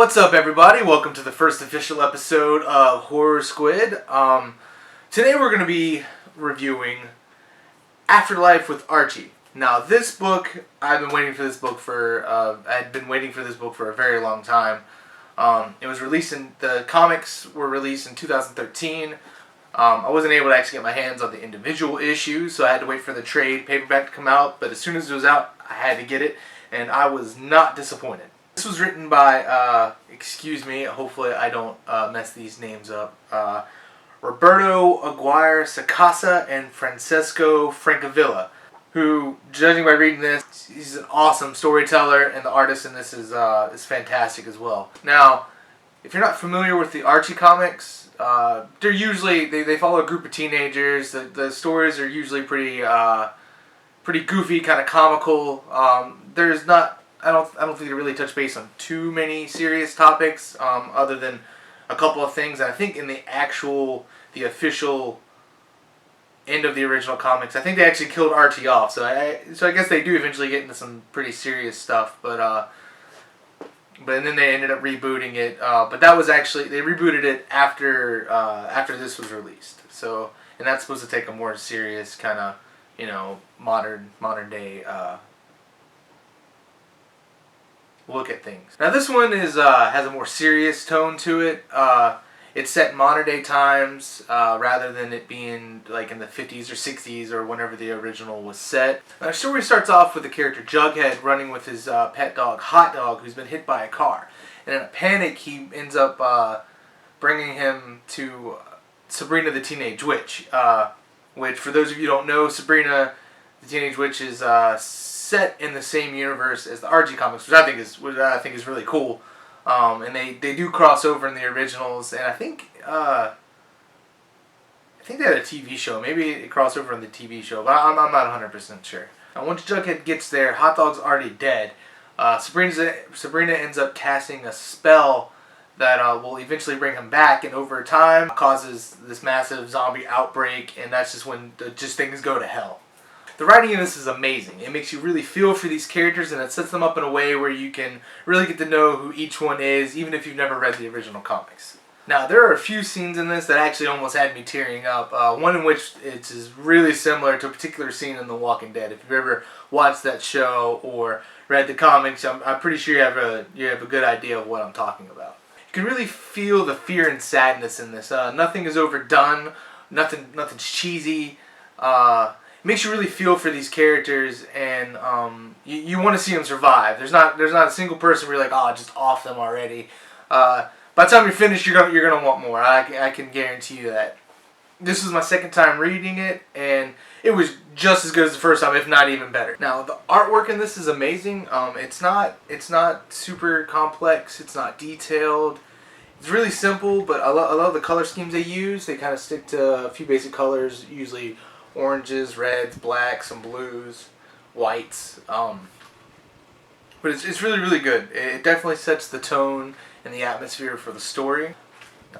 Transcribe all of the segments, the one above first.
What's up, everybody? Welcome to the first official episode of Horror Squid. Today we're going to be reviewing Afterlife with Archie. Now, this book, I've been waiting for this book for, I'd been waiting for this book for a very long time. The comics were released in 2013. I wasn't able to actually get my hands on the individual issues, so I had to wait for the trade paperback to come out. But as soon as it was out, I had to get it, and I was not disappointed. This was written by, excuse me, hopefully I don't mess these names up, Roberto Aguirre Sacasa and Francesco Francavilla, who, judging by reading this, he's an awesome storyteller, and the artist in this is fantastic as well. Now, if you're not familiar with the Archie comics, they're usually, they follow a group of teenagers. The stories are usually pretty goofy, kind of comical. There's not, I don't think they really touch base on too many serious topics, other than a couple of things. And I think in the official end of the original comics, I think they actually killed Archie off. So I guess they do eventually get into some pretty serious stuff. But then they ended up rebooting it. But that was actually, they rebooted it after this was released. So, and that's supposed to take a more serious kind of, modern day look at things. Now this one has a more serious tone to it. It's set in modern day times rather than it being like in the 50s or 60s or whenever the original was set. Our story starts off with the character Jughead running with his pet dog Hot Dog, who's been hit by a car. And in a panic, he ends up bringing him to Sabrina the Teenage Witch, which, for those of you who don't know, Sabrina the Teenage Witch is set in the same universe as the Archie comics, which I think is really cool. And they do cross over in the originals, and I think they had a TV show. Maybe it crossed over in the TV show, but I'm not 100% sure. Now, once Jughead gets there, Hot Dog's already dead. Sabrina ends up casting a spell that will eventually bring him back, and over time causes this massive zombie outbreak, and that's just when things go to hell. The writing in this is amazing. It makes you really feel for these characters, and it sets them up in a way where you can really get to know who each one is, even if you've never read the original comics. Now, there are a few scenes in this that actually almost had me tearing up. One in which is really similar to a particular scene in The Walking Dead. If you've ever watched that show or read the comics, I'm pretty sure you have a good idea of what I'm talking about. You can really feel the fear and sadness in this. Nothing is overdone. Nothing's cheesy. It makes you really feel for these characters, and you want to see them survive. There's not a single person where you're like, oh, just off them already. By the time you're finished, you're gonna want more. I can guarantee you that. This was my second time reading it, and it was just as good as the first time, if not even better. Now, the artwork in this is amazing. It's not super complex. It's not detailed. It's really simple, but I love the color schemes they use. They kind of stick to a few basic colors, usually oranges, reds, blacks, some blues, whites. But it's really, really good. It definitely sets the tone and the atmosphere for the story. I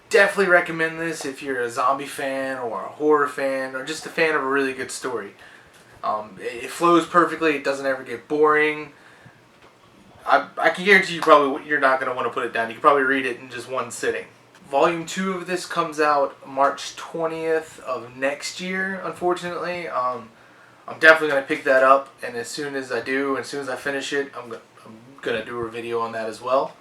definitely recommend this if you're a zombie fan or a horror fan or just a fan of a really good story. It flows perfectly. It doesn't ever get boring. I can guarantee you're not going to want to put it down. You can probably read it in just one sitting. Volume 2 of this comes out March 20th of next year, unfortunately. I'm definitely going to pick that up, and as soon as I do, as soon as I finish it, I'm going to do a video on that as well.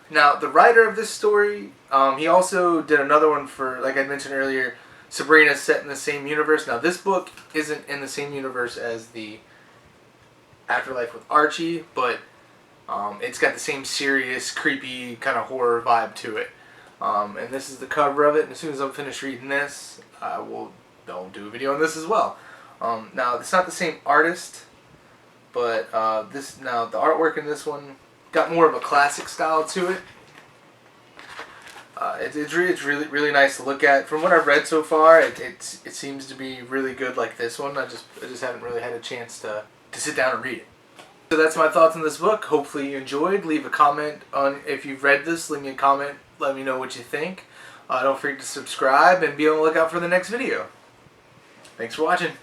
Now, the writer of this story, he also did another one for, like I mentioned earlier, Sabrina, set in the same universe. Now, this book isn't in the same universe as the Afterlife with Archie, but it's got the same serious, creepy kind of horror vibe to it. And this is the cover of it, and as soon as I'm finished reading this, I'll do a video on this as well. Now, it's not the same artist, but the artwork in this one got more of a classic style to it. It's really, really nice to look at. From what I've read so far, it seems to be really good like this one. I just haven't really had a chance to sit down and read it. So that's my thoughts on this book. Hopefully you enjoyed. Leave a comment on if you've read this. Leave me a comment. Let me know what you think. Don't forget to subscribe and be on the lookout for the next video. Thanks for watching.